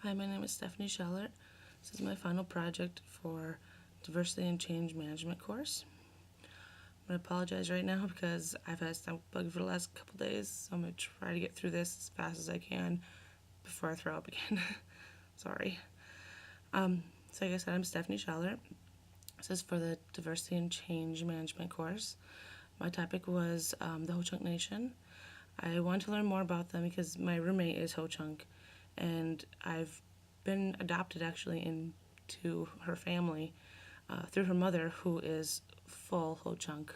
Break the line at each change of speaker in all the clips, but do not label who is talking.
Hi, my name is Stephanie Schellert. This is my final project for Diversity and Change Management course. I'm going to apologize right now because I've had a stomach bug for the last couple days, so I'm going to try to get through this as fast as I can before I throw up again. Sorry. So like I said, I'm Stephanie Schellert. This is for the Diversity and Change Management course. My topic was the Ho-Chunk Nation. I wanted to learn more about them because my roommate is Ho-Chunk, and I've been adopted actually into her family through her mother, who is full Ho-Chunk.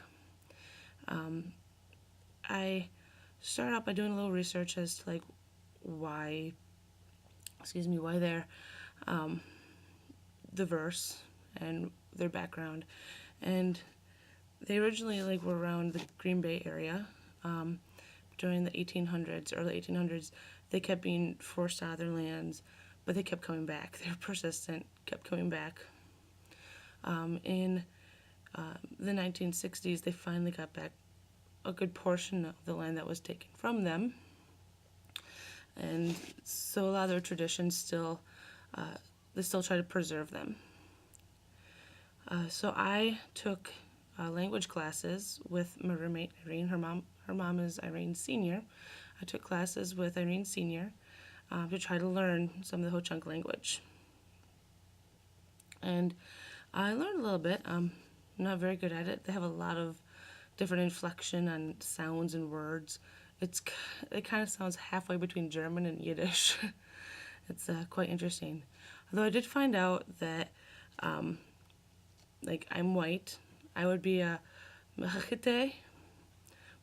I started out by doing a little research as to why they're diverse and their background, and they originally were around the Green Bay area. During the 1800s, early 1800s, they kept being forced out of their lands, but they kept coming back. They were persistent, kept coming back. In the 1960s, they finally got back a good portion of the land that was taken from them. And so a lot of their traditions they still try to preserve them. So I took language classes with my roommate, Irene. Her mom is Irene Sr. I took classes with Irene Sr. To try to learn some of the Ho-Chunk language. And I learned a little bit. I'm not very good at it. They have a lot of different inflection on sounds and words. It kind of sounds halfway between German and Yiddish. It's quite interesting. Although I did find out that, I'm white, I would be a machete,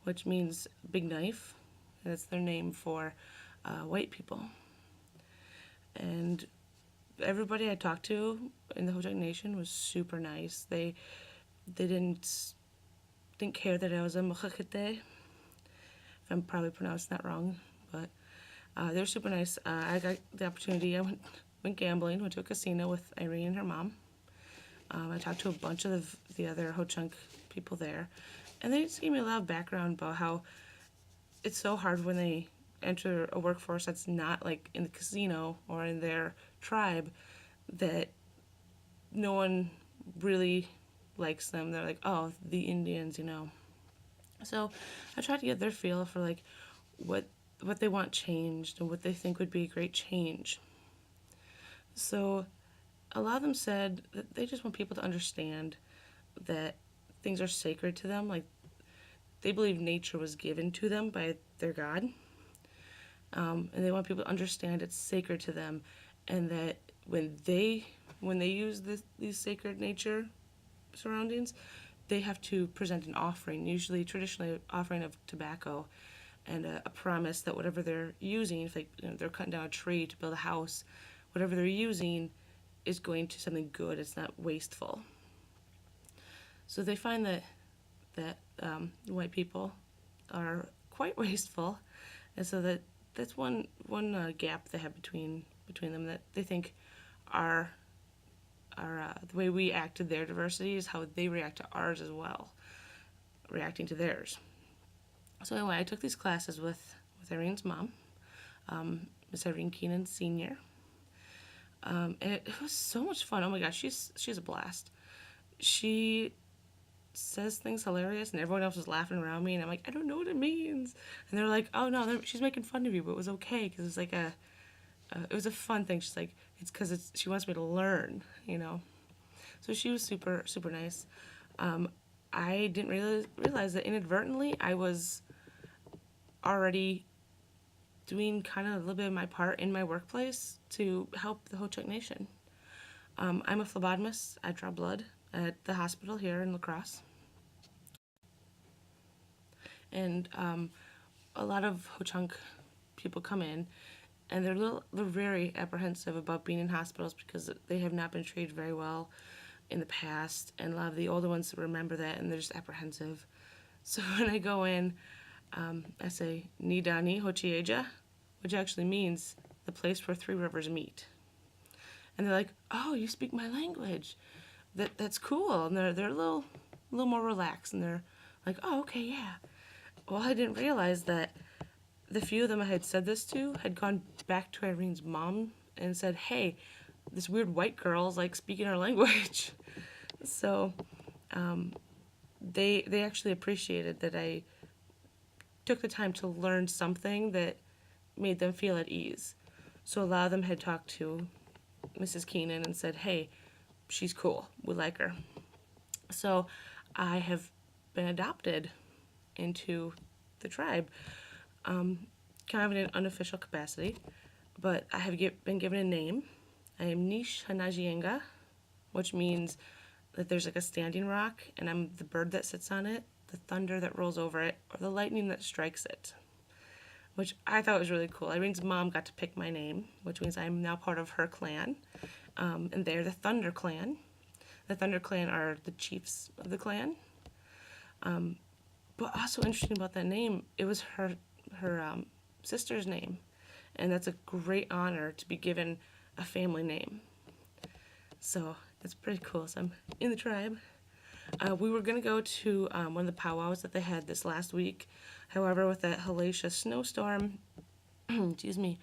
which means big knife. That's their name for white people. And everybody I talked to in the Ho-Chunk Nation was super nice. They didn't care that I was a machete. I'm probably pronouncing that wrong, but they were super nice. I got the opportunity. I went gambling, went to a casino with Irene and her mom. I talked to a bunch of the other Ho-Chunk people there, and they just gave me a lot of background about how it's so hard when they enter a workforce that's not like in the casino or in their tribe, that no one really likes them. They're like, oh, the Indians, So I tried to get their feel for what they want changed and what they think would be a great change. So a lot of them said that they just want people to understand that things are sacred to them. Like, they believe nature was given to them by their God. And they want people to understand it's sacred to them, and that when they use these sacred nature surroundings, they have to present an offering, usually traditionally an offering of tobacco, and a promise that whatever they're using, if they're cutting down a tree to build a house, whatever they're using is going to something good. It's not wasteful. So they find that white people are quite wasteful, and so that's one gap they have between them, that they think our the way we act to their diversity is how they react to ours as well, reacting to theirs. So anyway, I took these classes with Irene's mom, Miss Irene Keenan Sr. And it was so much fun. Oh my gosh, she's a blast. She says things hilarious, and everyone else is laughing around me, and I'm like, I don't know what it means. And they're like, oh no, she's making fun of you, but it was okay because it was it was a fun thing. She's like, it's because she wants me to learn, So she was super, super nice. I didn't realize that inadvertently I was already doing kind of a little bit of my part in my workplace to help the Ho-Chunk Nation. I'm a phlebotomist. I draw blood at the hospital here in La Crosse. And a lot of Ho-Chunk people come in, and they're very apprehensive about being in hospitals because they have not been treated very well in the past, and a lot of the older ones remember that, and they're just apprehensive. So when I go in, I say, Ni Dani Hochieja, which actually means the place where three rivers meet. And they're like, oh, you speak my language. That's cool. And they're a little more relaxed, and they're like, oh, okay, yeah. Well, I didn't realize that the few of them I had said this to had gone back to Irene's mom and said, hey, this weird white girl's like speaking our language. So they actually appreciated that I took the time to learn something that made them feel at ease. So a lot of them had talked to Mrs. Keenan and said, hey, she's cool. We like her. So I have been adopted into the tribe, kind of in an unofficial capacity, but I have been given a name. I am Nish Hanajienga, which means that there's like a standing rock, and I'm the bird that sits on it, the thunder that rolls over it, or the lightning that strikes it, which I thought was really cool. Irene's mom got to pick my name, which means I'm now part of her clan, and they're the Thunder Clan. The Thunder Clan are the chiefs of the clan. But also interesting about that name, it was her sister's name, and that's a great honor to be given a family name. So it's pretty cool. So I'm in the tribe. We were going to go to one of the powwows that they had this last week. However, with that hellacious snowstorm, excuse me,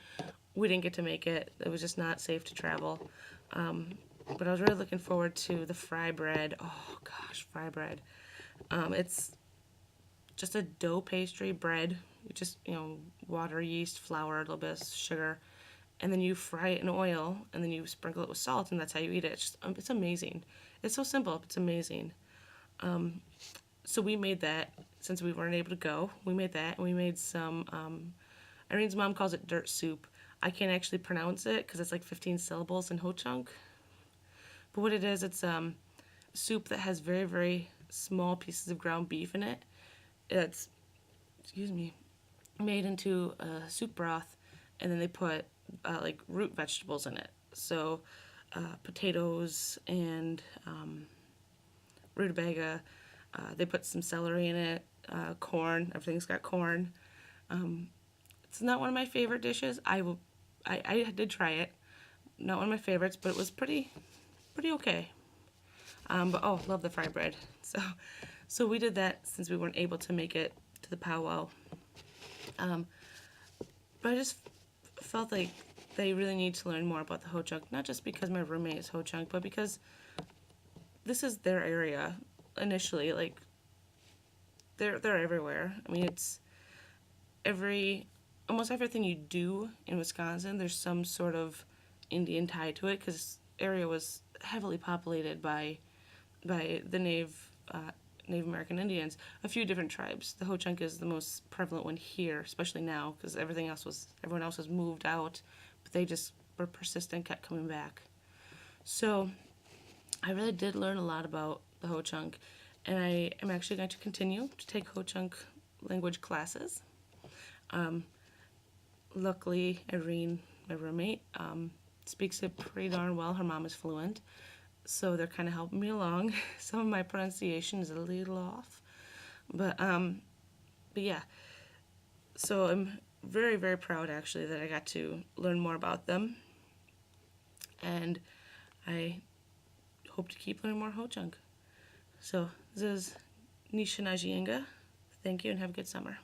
we didn't get to make it. It was just not safe to travel. But I was really looking forward to the fry bread. Oh gosh, fry bread. It's just a dough pastry bread. You just, water, yeast, flour, a little bit of sugar, and then you fry it in oil, and then you sprinkle it with salt, and that's how you eat it. It's amazing. It's so simple, but it's amazing. So we made that since we weren't able to go. We made that, and we made some. Irene's mom calls it dirt soup. I can't actually pronounce it because it's like 15 syllables in Ho-Chunk. But what it is, it's soup that has very, very small pieces of ground beef in it. It's, made into a soup broth, and then they put like root vegetables in it. So potatoes and rutabaga. They put some celery in it, corn. Everything's got corn. It's not one of my favorite dishes. I did try it. Not one of my favorites, but it was pretty okay. But love the fry bread. So we did that since we weren't able to make it to the powwow. But I just felt like they really need to learn more about the Ho-Chunk, not just because my roommate is Ho-Chunk, but because this is their area initially. Like, they're everywhere. I mean, it's almost everything you do in Wisconsin, there's some sort of Indian tie to it, because this area was heavily populated by the Native American Indians, a few different tribes. The Ho-Chunk is the most prevalent one here, especially now, because everyone else was moved out, but they just were persistent, kept coming back. So I really did learn a lot about the Ho-Chunk, and I am actually going to continue to take Ho-Chunk language classes. Luckily, Irene, my roommate, speaks it pretty darn well. Her mom is fluent, so they're kind of helping me along. Some of my pronunciation is a little off, but yeah. So I'm very, very proud actually that I got to learn more about them, and I hope to keep learning more Ho-Chunk. So this is Nisha Najienga. Thank you and have a good summer.